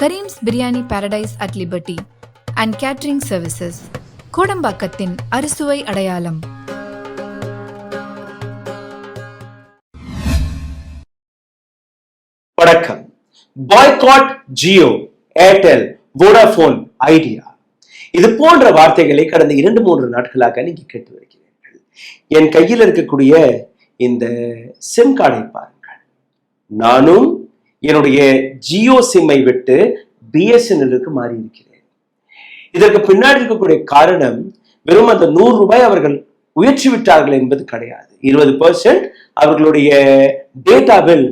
Kareem's Biryani Paradise at Liberty and Catering Services. கோடம்பாக்கத்தின் அறுசுவை அடையாளம். வணக்கம். Boycott Jio, Airtel, Vodafone, idea இது போன்ற வார்த்தைகளை கடந்த 2-3 நாட்களாக நீங்க கேட்டு வருகிறீர்கள். என் கையில் இருக்கக்கூடிய இந்த சிம் கார்டை பாருங்கள். நானும் என்னுடைய ஜியோ சிம்மை விட்டு பிஎஸ்என்எல்லுக்கு மாறி இருக்கிறேன். இதற்கு பின்னாடி இருக்கக்கூடிய காரணம் வெறும் அந்த 100 ரூபாய் அவர்கள் உயர்த்தி விட்டார்கள் என்பது கிடையாது. 20% அவர்களுடைய டேட்டா பில்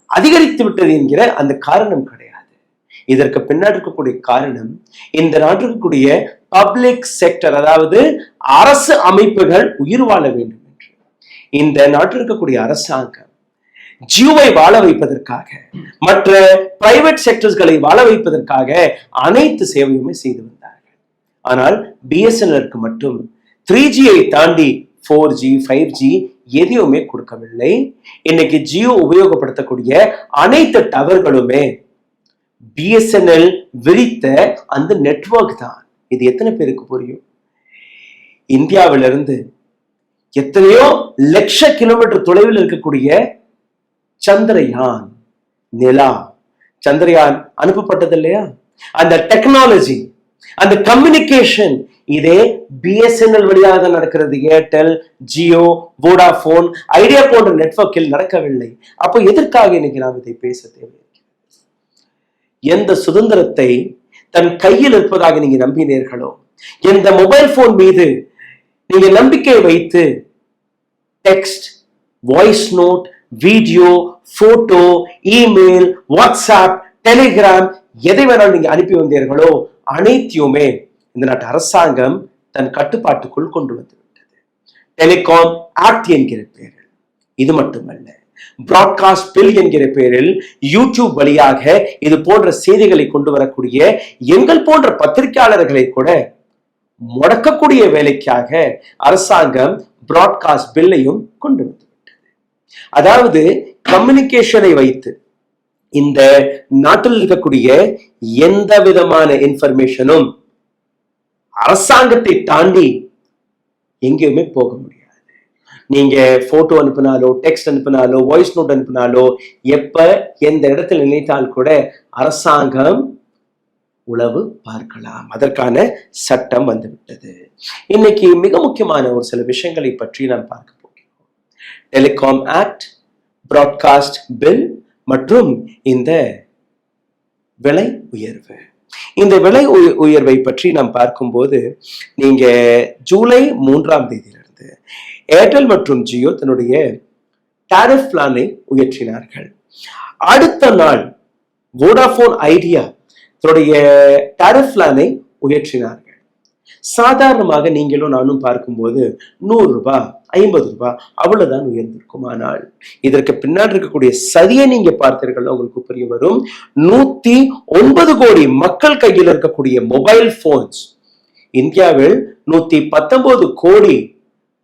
அதிகரித்து விட்டது என்கிற அந்த காரணம் கிடையாது. இதற்கு பின்னாடி இருக்கக்கூடிய காரணம் இந்த நாட்டில் இருக்கக்கூடிய பப்ளிக் செக்டர், அதாவது அரசு அமைப்புகள் உயிர் வாழ வேண்டும் என்று இந்த நாட்டில் இருக்கக்கூடிய அரசாங்கம் ஜியோவை வாழ வைப்பதற்காக, மற்ற பிரைவேட் செக்டர்ஸ்களை வாழ வைப்பதற்காக அனைத்து சேவையுமே செய்து வந்தார்கள். ஆனால் பிஎஸ்என்எல்லுக்கு மட்டும் 3Gயை தாண்டி 4G, 5G எதையுமே கொடுக்கவில்லை. இன்னைக்கு ஜியோ உபயோகப்படுத்தக்கூடிய அனைத்து டவர்களுமே பிஎஸ்என்எல் விரித்த அந்த நெட்வொர்க் தான். இது எத்தனை பேருக்கு புரியும்? இந்தியாவிலிருந்து எத்தனையோ லட்ச கிலோமீட்டர் தொலைவில் இருக்கக்கூடிய சந்திரயான், நிலா, சந்திரயான் அனுப்பப்பட்டது இல்லையா? அந்த டெக்னாலஜி, அந்த கம்யூனிகேஷன் இதே பிஎஸ்என்எல் வழியாக நடக்கிறது. ஏர்டெல், ஜியோ, வோடாஃபோன், ஐடியா போன்ற நெட்வொர்க்கில் நடக்கவில்லை. அப்போ எதற்காக இன்னைக்கு நாம் இதை பேச தேவை? எந்த சுதந்திரத்தை தன் கையில் இருப்பதாக நீங்க நம்பினீர்களோ, எந்த மொபைல் போன் மீது நீங்க நம்பிக்கை வைத்து text, voice note, video, photo, email, WhatsApp, Telegram எதை வேணாலும் நீங்க அனுப்பி வந்தீர்களோ அனைத்தையுமே இந்த நாட்டு அரசாங்கம் தன் கட்டுப்பாட்டுக்குள் கொண்டு வந்து விட்டது. டெலிகாம் ஆக்ட் என்கிற பெயரில், இது மட்டுமல்ல, பிராட்காஸ்ட் பில் என்கிற பெயரில் யூடியூப் வழியாக இது போன்ற செய்திகளை கொண்டு வரக்கூடிய எங்கள் போன்ற பத்திரிகையாளர்களை கூட முடக்கக்கூடிய வேலைக்காக அரசாங்கம் பிராட்காஸ்ட் பில்லையும் கொண்டு வந்து. அதாவது கம்யூனிகேஷனை வைத்து இந்த நாட்டில் இருக்கக்கூடிய எந்த விதமான இன்ஃபர்மேஷனும் அரசாங்கத்தை தாண்டி எங்கேயுமே போக முடியாது. நீங்க போட்டோ அனுப்பினாலோ, டெக்ஸ்ட் அனுப்பினாலோ, வாய்ஸ் நோட் அனுப்பினாலோ, எப்ப எந்த இடத்துல நினைத்தால் கூட அரசாங்கம் உளவு பார்க்கலாம். அதற்கான சட்டம் வந்துவிட்டது. இன்னைக்கு மிக முக்கியமான ஒரு சில விஷயங்களை பற்றி நான் பார்க்க டெலிகாம் ஆக்ட், பிராட்காஸ்ட் பில் மற்றும் இந்த விலை உயர்வு. இந்த விலை உயர்வை பற்றி நாம் பார்க்கும்போது, நீங்க ஜூலை 3ஆம் தேதியிலிருந்து ஏர்டெல் மற்றும் ஜியோ தன்னுடைய டாரிஃப் பிளானை உயர்த்தினார்கள். அடுத்த நாள் வோடாஃபோன், ஐடியா தன்னுடைய டாரிஃப் பிளானை உயர்த்தினார்கள். சாதாரணமாக நீங்களும் நானும் பார்க்கும்போது 100 ரூபாய், 50 ரூபாய் அவ்வளவுதான் உயர்ந்திருக்கும். ஆனால் இதற்கு பின்னாடி இருக்கக்கூடிய சதியை நீங்க பார்த்தீர்கள், உங்களுக்கு புரிய வரும். 109 கோடி மக்கள் கையில் இருக்கக்கூடிய மொபைல் போன்ஸ், இந்தியாவில் 119 கோடி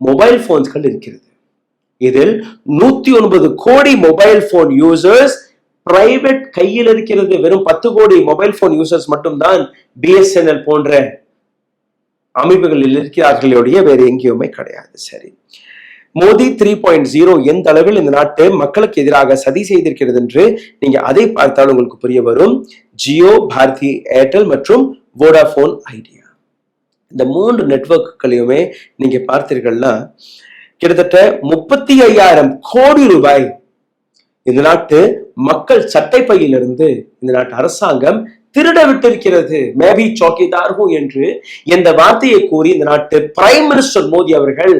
மொபைல் போன்ஸ்கள் இருக்கிறது. இதில் 109 கோடி மொபைல் போன் யூசர்ஸ் பிரைவேட் கையில் இருக்கிறது. வெறும் 10 கோடி மொபைல் போன் யூசர்ஸ் மட்டும்தான் பிஎஸ்என்எல் போன்ற அமைப்புகளில் இருக்கிறார்களுடைய வேறு எங்கேயுமே கிடையாது. சரி, மோடி 3.0 எந்த அளவில் இந்த நாட்டு மக்களுக்கு எதிராக சதி செய்திருக்கிறது என்று நீங்க அதை பார்த்தால் உங்களுக்கு புரிய வரும். ஜியோ, பாரதி ஏர்டெல் மற்றும் வோடாஃபோன், ஐடியா இந்த 3 நெட்வொர்க்குகளையுமே நீங்க பார்த்தீர்கள்னா கிட்டத்தட்ட 35,000 கோடி ரூபாய் இந்த நாட்டு மக்கள் சட்டை பையிலிருந்து இந்த நாட்டு அரசாங்கம் திருட விட்டிருக்கிறது. மேபி சௌக்கிதார்ஹூ என்று எந்த வார்த்தையை கூறி இந்த நாட்டு பிரைம் மினிஸ்டர் மோடி அவர்கள்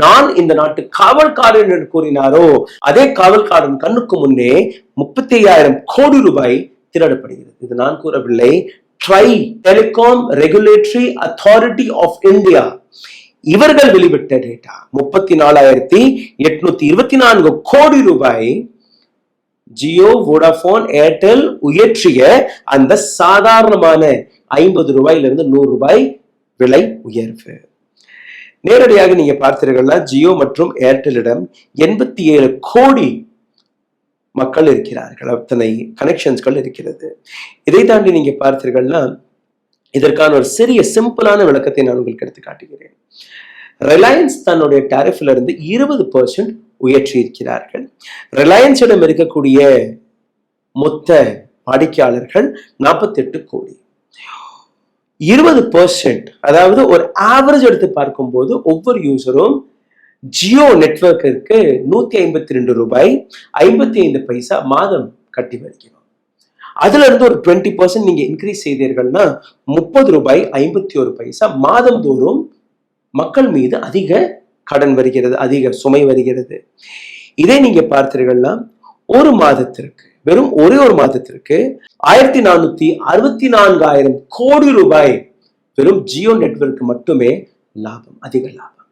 நான் இந்த நாட்டு காவல்காரன் என்று கூறினாரோ, அதே காவல்காரன் கண்ணுக்கு முன்னே 35,000 கோடி ரூபாய் திருடப்படுகிறது. இது நான் கூறவில்லை. Telecom Regulatory Authority of India இவர்கள் வெளிவிட்ட டேட்டா 34,824 கோடி ரூபாய் ஜியோ, வோடாஃபோன், ஏர்டெல் உயர்த்திய அந்த சாதாரணமான 50 ரூபாயிலிருந்து 100 ரூபாய் விலை உயர்வு. நேரடியாக நீங்க பார்த்தீர்கள்னா ஜியோ மற்றும் ஏர்டெல்லிடம் 87 கோடி மக்கள் இருக்கிறார்கள், அத்தனை கனெக்ஷன்ஸ்கள் இருக்கிறது. இதை தாண்டி நீங்க பார்த்தீர்கள்னா இதற்கான ஒரு சிறிய சிம்பிளான விளக்கத்தை நான் உங்களுக்கு எடுத்து காட்டுகிறேன். ரிலையன்ஸ் தன்னுடைய டாரிஃப்ல இருந்து 20% உயர்த்தி இருக்கிறார்கள். ரிலையன்ஸிடம் இருக்கக்கூடிய மொத்த வாடிக்கையாளர்கள் 48 கோடி. 20%, அதாவது ஒரு ஆவரேஜ் எடுத்து பார்க்கும்போது ஒவ்வொரு யூசரும் ஜியோ நெட்வொர்க்கிற்கு 152 ரூபாய் 55 பைசா மாதம் கட்டி வருகிறோம். அதுல இருந்து ஒரு 20% நீங்க இன்க்ரீஸ் செய்தீர்கள்னா 30 ரூபாய் 51 பைசா மாதம் தோறும் மக்கள் மீது அதிக கடன் வருகிறது, அதிக சுமை வருகிறது. இதை நீங்க பார்த்தீர்கள்னா ஒரு மாதத்திற்கு, வெறும் ஒரே ஒரு மாதத்திற்கு 1464,000 கோடி ரூபாய் வெறும் ஜியோ நெட்வொர்க் மட்டுமே லாபம், அதிக லாபம்.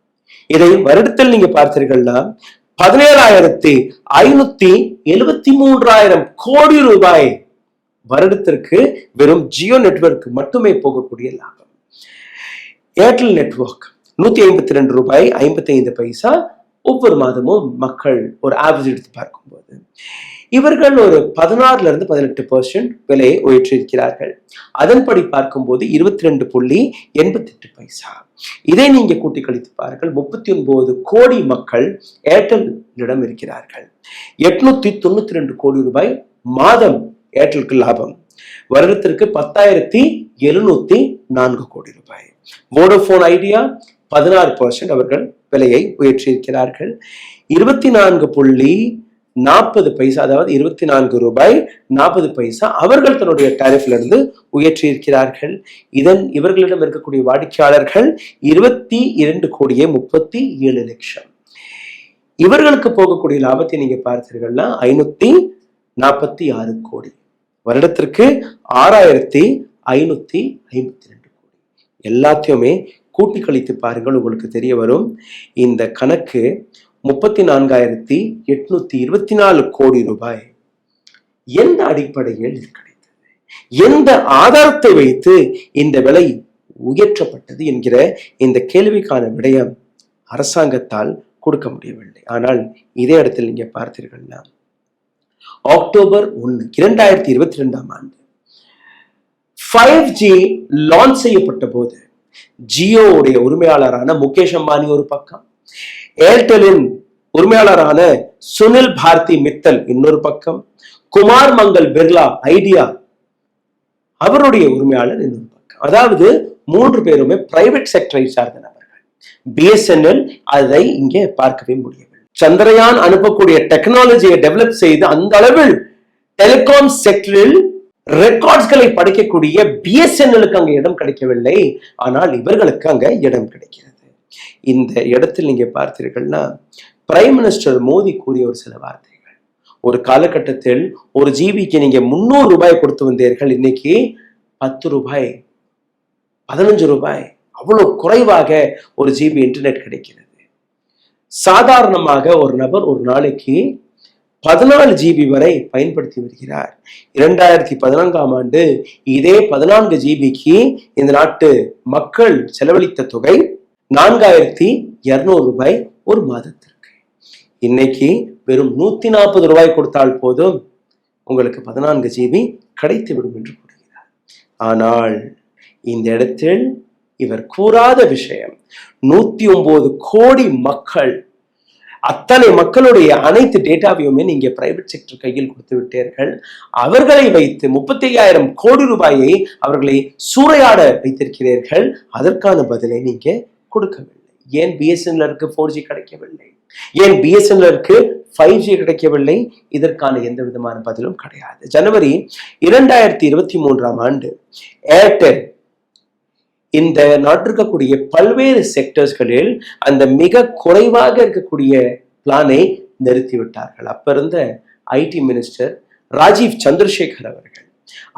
இதை வருடத்தில் நீங்க பார்த்தீர்கள்னா 17,573,000 கோடி ரூபாய் வருடத்திற்கு வெறும் ஜியோ நெட்வொர்க் மட்டுமே போகக்கூடிய லாபம். ஏர்டெல் நெட்வொர்க் 152 ரூபாய் 55 பைசா ஒவ்வொரு மாதமும் மக்கள் ஒரு ஆவரேஜ் எடுத்து பார்க்கும்போது இவர்கள் ஒரு 16% விலையை உயர்த்தியிருக்கிறார்கள். அதன்படி பார்க்கும்போது 22.88 பைசா. இதை நீங்க கூட்டி கழித்து பாருங்கள். 39 கோடி மக்கள் ஏர்டெல்லிடம் இருக்கிறார்கள். 892 கோடி ரூபாய் மாதம் ஏர்டெலுக்கு லாபம். வருடத்திற்கு 10,704 கோடி ரூபாய். வோடோபோன் ஐடியா 16% அவர்கள் விலையை உயர்த்தியிருக்கிறார்கள். 24.40 பைசா, அதாவது 24 ரூபாய் 40 பைசா அவர்கள் தன்னுடைய டாரிஃப்ல இருந்து உயர்த்தியிருக்கிறார்கள். இவர்களிடம் இருக்கக்கூடிய வாடிக்கையாளர்கள் 22,37 லட்சம். இவர்களுக்கு போகக்கூடிய லாபத்தை நீங்க பார்த்தீர்கள்னா 546 கோடி. வருடத்திற்கு 6,552 கோடி. எல்லாத்தையுமே கூட்டி கழித்து பாருங்கள், உங்களுக்கு தெரிய வரும். இந்த கணக்கு 34,824 கோடி ரூபாய் எந்த அடிப்படையில் இது கிடைத்தது, எந்த ஆதாரத்தை வைத்து இந்த விலை உயர்த்தப்பட்டது என்கிற இந்த கேள்விக்கான விடயம் அரசாங்கத்தால் கொடுக்க முடியவில்லை. ஆனால் இதே இடத்தில் நீங்க பார்த்தீர்கள்னா அக்டோபர் 1, 2022 ஆண்டு 5G லான்ச் செய்யப்பட்ட போது ஜியோவுடைய உரிமையாளரான முகேஷ் அம்பானி ஒரு பக்கம், ஏர்டெலின் உரிமையாளரான சுனில் பாரதி மித்தல் இன்னொரு பக்கம், குமார் மங்கல் பிர்லா ஐடியா அவருடைய உரிமையாளர் இன்னொரு பக்கம். அதாவது 3 பேருமே பிரைவேட் செக்டரை சார்ந்த நபர்கள். பிஎஸ்என்எல் அதை இங்கே பார்க்கவே முடியவில்லை. சந்திரயான் அனுப்பக்கூடிய டெக்னாலஜியை டெவலப் செய்து அந்த அளவில் டெலிகாம் செக்டரில் ரெக்கார்ட்ஸ்களை படைக்கக்கூடிய பிஎஸ்என்எலுக்கு அங்க இடம் கிடைக்கவில்லை. ஆனால் இவர்களுக்கு அங்க இடம் கிடைக்கிறது. இந்த இடத்தில் நீங்க பார்த்தீர்கள்னா பிரைம் மினிஸ்டர் மோடி கூறிய ஒரு சில வார்த்தைகள். ஒரு காலகட்டத்தில் ஒரு ஜிபிக்கு நீங்க 300 ரூபாய் கொடுத்து வந்தீர்கள், இன்னைக்கு 10 ரூபாய் 15 ரூபாய், அவ்வளவு குறைவாக ஒரு ஜிபி இன்டர்நெட் கிடைக்கிறது. சாதாரணமாக ஒரு நபர் ஒரு நாளைக்கு 14 ஜிபி வரை பயன்படுத்தி வருகிறார். 2014 ஆண்டு இதே 14 ஜிபிக்கு இந்த நாட்டு மக்கள் செலவழித்த தொகை 4,200 ரூபாய் ஒரு மாதத்திற்கு. இன்னைக்கு வெறும் 140 ரூபாய் கொடுத்தால் போதும் உங்களுக்கு 14 ஜிபி கிடைத்து விடும் என்று கூறுகிறார். ஆனால் இந்த இடத்தில் இவர் கூறாத விஷயம், 109 கோடி மக்கள், அத்தனை மக்களுடைய அனைத்து டேட்டாவையுமே நீங்க பிரைவேட் செக்டர் கையில் கொடுத்து விட்டீர்கள். அவர்களை வைத்து 35,000 கோடி ரூபாயை அவர்களை சூறையாட வைத்திருக்கிறீர்கள். அதற்கான பதிலை நீங்க கொடுக்கவில்லை. ஏன் பிஎஸ்என்எல்க்கு 4G கிடைக்கவில்லை? ஏன் பிஎஸ்என்எல்க்கு 5G கிடைக்கவில்லை? இதற்கான எந்த விதமான பதிலும் கிடையாது. ஜனவரி 2023 ஆண்டு ஏர்டெல் இந்த நாட்டில் இருக்கக்கூடிய பல்வேறு செக்டர்ஸ்களில் அந்த மிக குறைவாக இருக்கக்கூடிய பிளானை நிறுத்திவிட்டார்கள். அப்ப இருந்த ஐடி மினிஸ்டர் ராஜீவ் சந்திரசேகர் அவர்கள்,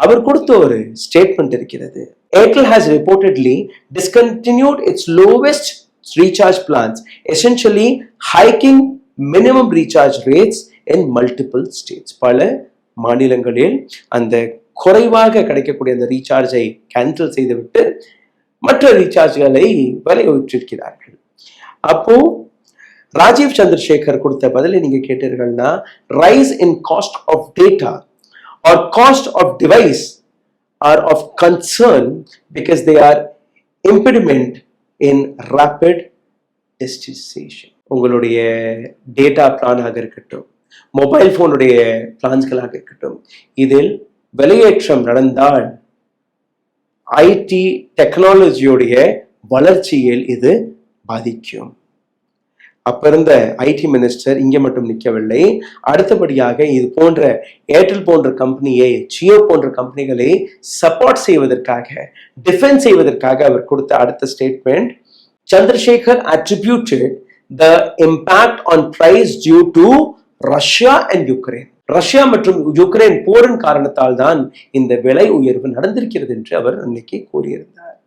அவர் கொடுத்த ஒரு ஸ்டேட்மெண்ட் இருக்கிறது. Airtel has reportedly discontinued its lowest recharge plans, essentially hiking minimum recharge rates in multiple states. பல மாநிலங்களில் அந்த குறைவாக கிடைக்கக்கூடிய அந்த ரீசார்ஜை கேன்சல் செய்துவிட்டு மற்ற ரீசார்ஜ்களை விலை உயர்த்தியிருக்கிறார்கள். அப்போ ராஜீவ் சந்திரசேகர் கொடுத்த பதிலை நீங்க கேட்டீர்கள்னா, rise in cost of data or cost of device are of concern because they are impediment in rapid digitisation. உங்களுடைய டேட்டா பிளானாக இருக்கட்டும், மொபைல் போனுடைய பிளான்ஸ்களாக இருக்கட்டும், இதில் விலையேற்றம் நடந்தால் ஐடி டெக்னாலஜியோடைய வளர்ச்சியில் இது பாதிக்கும். அப்ப இருந்த ஐடி மினிஸ்டர் இங்க மட்டும் நிற்கவில்லை, அடுத்தபடியாக இது போன்ற ஏர்டெல் போன்ற கம்பெனியை, ஜியோ போன்ற கம்பெனிகளை சப்போர்ட் செய்வதற்காக, டிஃபென்ஸ் செய்வதற்காக அவர் கொடுத்த அடுத்த statement, Chandrasekhar attributed the impact on price due to Russia and Ukraine. Russia மற்றும் யுக்ரைன் போரின் காரணத்தால் தான் இந்த விலை உயர்வு நடந்திருக்கிறது என்று அவர் அன்னைக்கு கூறியிருந்தார்.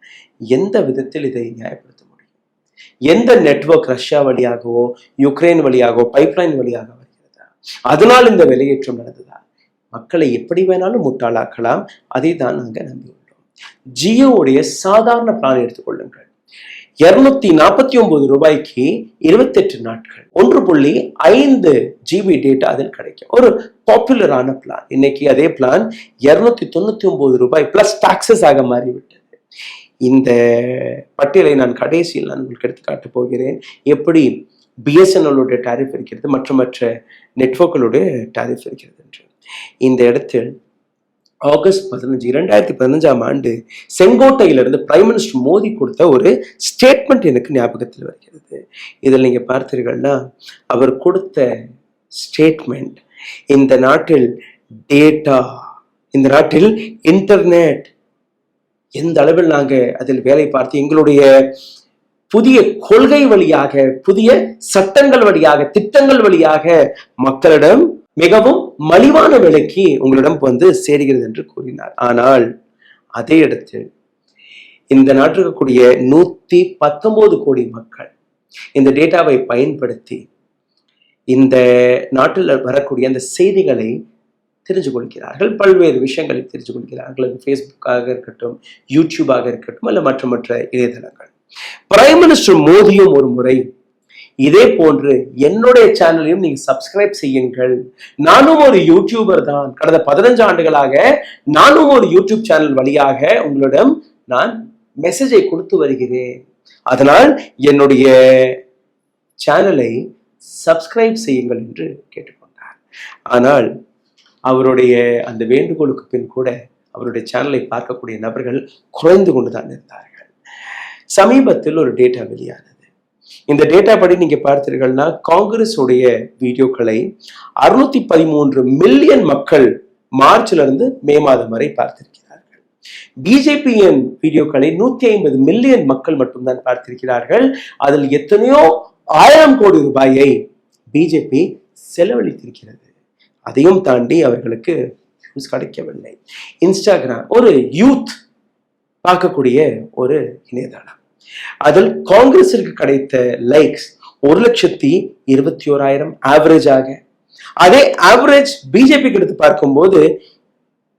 எந்த விதத்தில் இதை நியாயப்படுத்த முடியும்? எந்த நெட்வொர்க் ரஷ்யா வழியாகவோ யுக்ரைன் வழியாகவோ பைப்லைன் வழியாக வருகிறதா? அதனால் இந்த விலையேற்றம் நடந்ததா? மக்களை எப்படி வேணாலும் முட்டாளாக்கலாம். அதை தான் நாங்கள் நம்பியுள்ளோம். ஜியோவுடைய சாதாரண பிளான் எடுத்துக்கொள்ளுங்கள். 249 ரூபாய்க்கு 28 நாட்கள் 1.5 GB டேட்டா அதில் கிடைக்கும். ஒரு பாப்புலரான பிளான். இன்னைக்கு அதே பிளான் 299 ரூபாய் பிளஸ் டாக்ஸஸ் ஆக மாறிவிட்டது. இந்த பட்டியலை நான் கடைசியில் நான் உங்களுக்கு எடுத்து காட்ட போகிறேன். எப்படி பிஎஸ்என்எல்லுடைய டாரிஃப் இருக்கிறது, மற்ற நெட்வொர்க்குடைய டாரிஃப் இருக்கிறது என்று. இந்த இடத்தில் ஆகஸ்ட் 15, 2015 செங்கோட்டையிலிருந்து பிரைம் மினிஸ்டர் மோடி கொடுத்த ஒரு ஸ்டேட்மெண்ட் எனக்கு ஞாபகத்தில் வருகிறது. இதில் நீங்க பார்த்தீர்கள்னா, அவர் கொடுத்த ஸ்டேட்மெண்ட், இந்த நாட்டில் டேட்டா, இந்த நாட்டில் இன்டர்நெட் எந்த அளவில் நாங்க அதில் வேலை பார்த்து எங்களுடைய புதிய கொள்கை வழியாக, புதிய சட்டங்கள் வழியாக, திட்டங்கள் வழியாக மக்களிடம் மிகவும் மலிவான விலைக்கு உங்களிடம் வந்து சேருகிறது என்று கூறினார். ஆனால் அதே இடத்தில் இந்த நாட்டில் இருக்கக்கூடிய 119 கோடி மக்கள் இந்த டேட்டாவை பயன்படுத்தி இந்த நாட்டில் வரக்கூடிய அந்த செய்திகளை தெரிஞ்சு கொள்கிறார்கள், பல்வேறு விஷயங்களை தெரிஞ்சு கொள்கிறார்கள். அது ஃபேஸ்புக்காக இருக்கட்டும், யூடியூபாக இருக்கட்டும், அல்ல மற்ற இணையதளங்கள். பிரைம் மினிஸ்டர் மோடியும் ஒரு முறை இதே போன்று என்னுடைய சேனலையும் நீங்க சப்ஸ்கிரைப் செய்யுங்கள், நானும் ஒரு யூடியூபர் தான், கடந்த 15 ஆண்டுகளாக நானும் ஒரு யூடியூப் சேனல் வழியாக உங்களிடம் நான் மெசேஜை கொடுத்து வருகிறேன், அதனால் என்னுடைய சேனலை சப்ஸ்கிரைப் செய்யுங்கள் என்று கேட்டுக்கொண்டார். ஆனால் அவருடைய அந்த வேண்டுகோளுக்கு பின் கூட அவருடைய சேனலை பார்க்கக்கூடிய நபர்கள் குறைந்து கொண்டுதான் இருந்தார்கள். சமீபத்தில் ஒரு டேட்டா வெளியானது. இந்த டேட்டா படி நீங்க பார்த்தீர்கள்னா, காங்கிரஸ் உடைய வீடியோக்களை 613 மில்லியன் மக்கள் மார்ச்ல இருந்து மே மாதம் வரை பார்த்திருக்கிறார்கள். பிஜேபியின் வீடியோக்களை 150 மில்லியன் மக்கள் மட்டும்தான் பார்த்திருக்கிறார்கள். அதில் எத்தனையோ 1000 கோடி ரூபாயை பிஜேபி செலவழித்திருக்கிறது. அதையும் தாண்டி அவர்களுக்கு கிடைக்கவில்லை. இன்ஸ்டாகிராம் ஒரு யூத் பார்க்கக்கூடிய ஒரு இணையதளம். அதில் காங்கிரஸிற்கு கிடைத்த லைக்ஸ் 1,21,000 ஆவரேஜாக. அதே ஆவரேஜ் பிஜேபிக்கு எடுத்து பார்க்கும்போது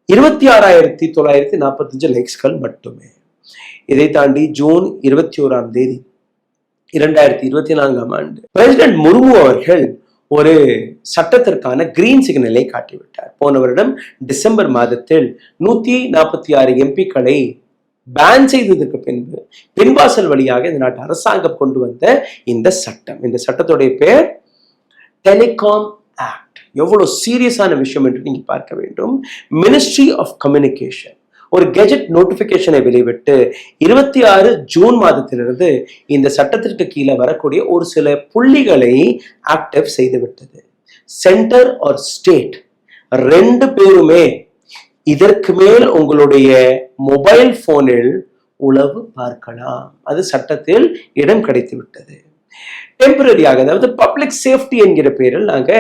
26,945 லைக்ஸ்கள் மட்டுமே. இதை தாண்டி ஜூன் 21 2024 பிரசிடென்ட் முர்மு அவர்கள் ஒரு சட்டத்திற்கான கிரீன் சிக்னலை காட்டிவிட்டார். போன வருடம் டிசம்பர் மாதத்தில் 146 எம்பிக்களை பேன் செய்ததற்கு பின்பு பின்வாசல் வழியாக இந்த நாட்டு அரசாங்கம் கொண்டு வந்த இந்த சட்டம், இந்த சட்டத்துடைய பேர் டெலிகாம் ஆக்ட். எவ்வளவு சீரியஸான விஷயம் என்று நீங்க பார்க்க வேண்டும். மினிஸ்ட்ரி ஆஃப் கம்யூனிகேஷன் ஒரு கெஜெட் நோட்டிபிகேஷனை வெளிவிட்டு 26 ஜூன் மாதத்திலிருந்து இந்த சட்டத்திற்கு கீழே வரக்கூடிய ஒரு சில புள்ளிகளை ஆக்டிவ் செய்துவிட்டது. சென்டர் ஆர் ஸ்டேட் 2 பேருமே இதற்கு மேல் உங்களுடைய மொபைல் போனில் உளவு பார்க்கலாம். அது சட்டத்தில் இடம் கிடைத்து விட்டது. டெம்பரரியாக, அதாவது பப்ளிக் சேஃப்டி என்கிற பேரில் நாங்க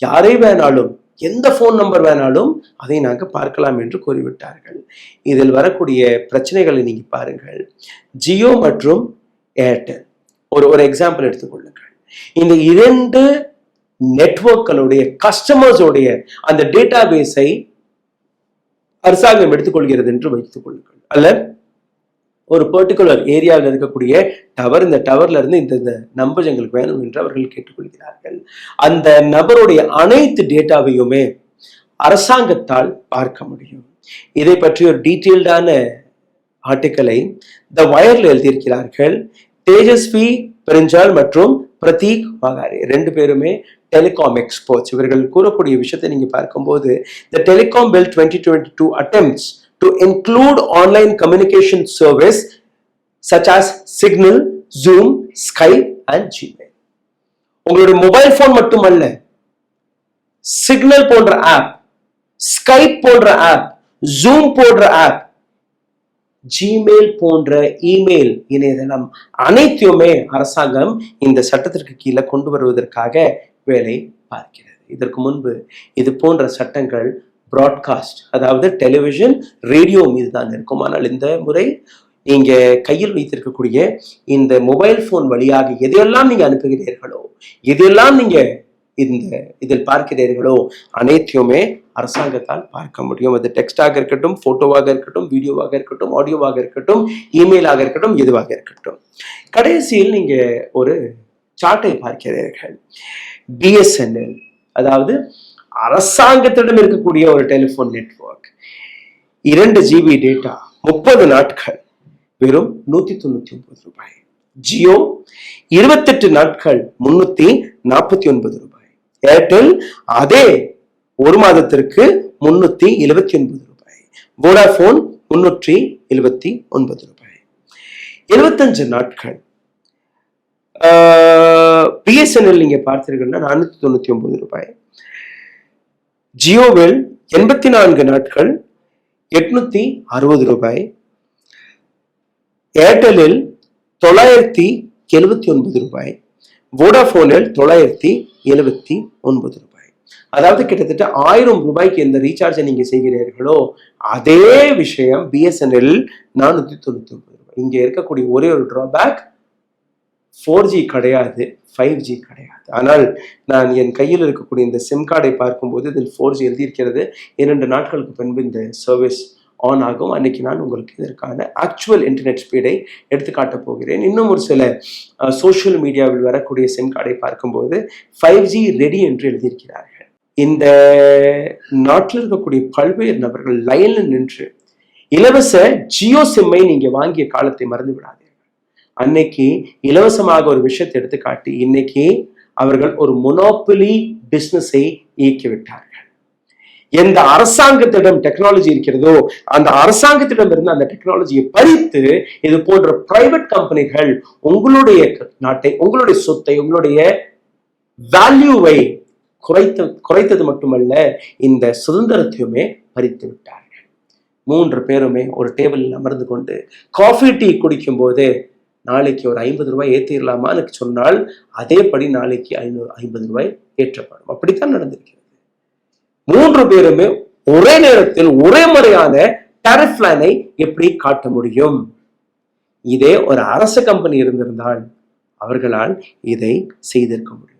யாரை வேணாலும், எந்த போன் நம்பர் வேணாலும் அதை நாங்க பார்க்கலாம் என்று கூறிவிட்டார்கள். இதில் வரக்கூடிய பிரச்சனைகளை நீங்க பாருங்கள். ஜியோ மற்றும் ஏர்டெல் ஒரு எக்ஸாம்பிள் எடுத்துக்கொள்ளுங்கள். இந்த 2 நெட்வொர்க்களுடைய கஸ்டமர்ஸோடைய அந்த டேட்டா பேஸை அரசாங்கம் எடுத்துக்கொள்கிறது என்று வைத்துக் கொள்ளுங்கள். அல்ல ஒரு பர்டிகுலர் ஏரியாவில் இருக்கக்கூடிய டவர், இந்த டவர்ல இருந்து இந்த நம்பர் எங்களுக்கு வேணும் என்று அவர்கள் கேட்டுக்கொள்கிறார்கள். அந்த நபருடைய அனைத்து டேட்டாவையுமே அரசாங்கத்தால் பார்க்க முடியும். இதை பற்றி ஒரு டீட்டெயில்டான ஆர்டிக்கலை த வயர்ல எழுதியிருக்கிறார்கள். தேஜஸ்வி பெருஞ்சால் மற்றும் பிரதீக் மகாரி 2 பேருமே டெலிகாம் எக்ஸ்பர்ட்ஸ். இவர்கள் கூறக்கூடிய விஷயத்தை நீங்க பார்க்கும்போது, the telecom bill 2022 attempts to include online communication service such as Signal, Zoom, Skype and Gmail. உங்களுடைய மொபைல் போன் மட்டுமல்ல, சிக்னல் போன்ற ஆப், ஸ்கைப் போன்ற ஆப், ஜூம் போன்ற ஆப், ஜிமெயில் போன்ற இமெயில் இணையதளம் அனைத்தையுமே அரசாங்கம் இந்த சட்டத்திற்கு கீழே கொண்டு வருவதற்காக வேலை பார்க்கிறது. இதற்கு முன்பு இது போன்ற சட்டங்கள் பிராட்காஸ்ட், அதாவது டெலிவிஷன், ரேடியோ மீது தான் இருக்கும். ஆனால் இந்த முறை நீங்க கையில் வைத்திருக்கக்கூடிய இந்த மொபைல் போன் வழியாக எதையெல்லாம் நீங்க அனுப்புகிறீர்களோ, எதையெல்லாம் நீங்க இதில் பார்க்கிறீர்களோ அனைத்தையுமே அரசாங்கத்தால் பார்க்க முடியும். அது டெக்ஸ்டாக இருக்கட்டும், போட்டோவாக இருக்கட்டும், வீடியோவாக இருக்கட்டும், ஆடியோவாக இருக்கட்டும், இமெயிலாக இருக்கட்டும், எதுவாக இருக்கட்டும். கடைசியில் நீங்க ஒரு சார்ட்டை பார்க்கிறீர்கள். பிஎஸ்என்எல், அதாவது அரசாங்கத்திடம் இருக்கக்கூடிய ஒரு டெலிபோன் நெட்வொர்க், 2 GB டேட்டா 30 நாட்கள் வெறும் 199 ரூபாய். ஜியோ 28 நாட்கள் 349 ரூபாய். ஏர்டெல் அதே 1 மாதத்திற்கு 379 ரூபாய். வோடாபோன் 379 ரூபாய். 75 நாட்கள் பிஎஸ்என்எல் நீங்க பார்த்தீர்கள்னா 499 ரூபாய். ஜியோவில் 84 நாட்கள் 860 ரூபாய். ஏர்டெலில் 979 ரூபாய். வோடாபோனில் 979 ரூபாய். அதாவது கிட்டத்தட்ட 1000 ரூபாய்க்கு எந்த ரீசார்ஜை நீங்க செய்கிறீர்களோ அதே விஷயம் பிஎஸ்என்எல் 499 ரூபாய். இங்க இருக்கக்கூடிய ஒரே ஒரு டிராபேக், 4G கிடையாது, 5G கிடையாது. ஆனால் நான் என் கையில் இருக்கக்கூடிய இந்த சிம் கார்டை பார்க்கும்போது இதில் 4G எழுதியிருக்கிறது. 2 நாட்களுக்கு பின்பு இந்த சர்வீஸ் ஆன் ஆகும். அன்னைக்கு நான் உங்களுக்கு இதற்கான ஆக்சுவல் இன்டர்நெட் ஸ்பீடை எடுத்து காட்டப் போகிறேன். இன்னும் ஒரு சில சோசியல் மீடியாவில் வரக்கூடிய சிம் கார்டை பார்க்கும்போது 5G ரெடி என்று எழுதியிருக்கிறார்கள். இந்த நாட்டில் இருக்கக்கூடிய பல்வேறு நபர்கள் லைன்ல நின்று இலவச ஜியோ சிம்மை நீங்க வாங்கிய காலத்தை மறந்து விடாதீர்கள். அன்னைக்கு இலவசமாக ஒரு விஷயத்தை எடுத்து காட்டி இன்னைக்கு அவர்கள் ஒரு மொனோபொலி பிசினஸை இயக்கிவிட்டார்கள். எந்த அரசாங்கத்திடம் டெக்னாலஜி இருக்கிறதோ அந்த அரசாங்கத்திடம் இருந்து அந்த டெக்னாலஜியை பறித்து இது போன்ற பிரைவேட் கம்பெனிகள் உங்களுடைய நாட்டை, உங்களுடைய சொத்தை, உங்களுடைய வேல்யூவை குறைத்தது மட்டுமல்ல, இந்த சுதந்திரத்தையுமே பறித்து விட்டார்கள். 3 பேருமே ஒரு டேபிளில் அமர்ந்து கொண்டு காஃபி டீ குடிக்கும் போது நாளைக்கு ஒரு 50 ரூபாய் ஏற்றிடலாமான்னு சொன்னால் அதேபடி நாளைக்கு 50 ரூபாய் ஏற்றப்படும். அப்படித்தான் நடந்திருக்கிறது. 3 பேருமே ஒரே நேரத்தில் ஒரே முறையான டாரிஃப் லைனை எப்படி காட்ட முடியும்? இதே ஒரு அரசு கம்பெனி இருந்திருந்தால் அவர்களால் இதை செய்திருக்க முடியும்.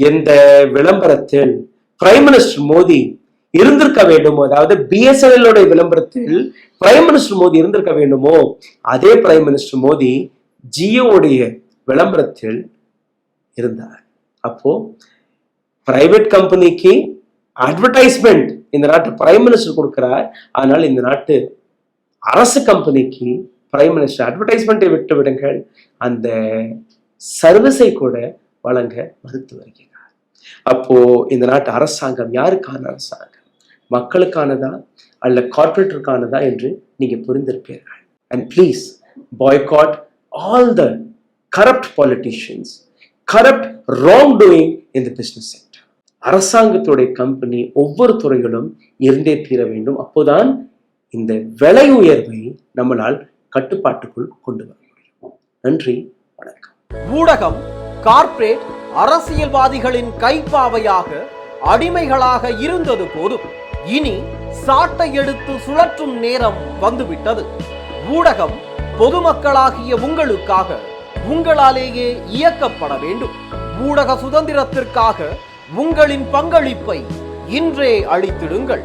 எந்த விளம்பரத்தில் பிரைம் மினிஸ்டர் மோடி இருந்திருக்க வேண்டுமோ, அதாவது பிஎஸ்என்எல் விளம்பரத்தில் பிரைம் மினிஸ்டர் மோடி இருந்திருக்க வேண்டுமோ, அதே பிரைம் மினிஸ்டர் மோடி ஜியோவுடைய விளம்பரத்தில் இருந்தார். அப்போ பிரைவேட் கம்பெனிக்கு அட்வர்டைஸ்மெண்ட் இந்த நாட்டு பிரைம் மினிஸ்டர் கொடுக்கிறார். ஆனால் இந்த நாட்டு அரசு கம்பெனிக்கு பிரைம் மினிஸ்டர் அட்வர்டைஸ்மெண்ட்டை விட்டு விடுங்கள், அந்த சர்வீஸை கூட வழங்க மறுத்து வருகிறார். அப்போ இந்த நாட்டு அரசாங்கம் யாருக்கான அரசாங்கம்? மக்களுக்கானதா அல்ல கார்பரேட்டிற்கானதா என்று நீங்க புரிந்திருப்பீர்கள். And please boycott all the corrupt politicians, corrupt wrong doing in the business sector. அரசாங்கத்துடைய கம்பெனி ஒவ்வொரு துறையிலும் இருந்தே தீர வேண்டும். அப்போதான் இந்த விலை உயர்வை நம்மளால் கட்டுப்பாட்டுக்குள் கொண்டு வர முடியும். நன்றி, வணக்கம். ஊடகம் கார்ப்பரேட் அரசியல்வாதிகளின் கைப்பாவையாக, அடிமைகளாக இருந்தது போதும். இனி சாட்டை எடுத்து சுழற்றும் நேரம் வந்துவிட்டது. ஊடகம் பொதுமக்களாகிய உங்களுக்காக, உங்களாலேயே இயக்கப்பட வேண்டும். ஊடக சுதந்திரத்திற்காக உங்களின் பங்களிப்பை இன்றே அளித்திடுங்கள்.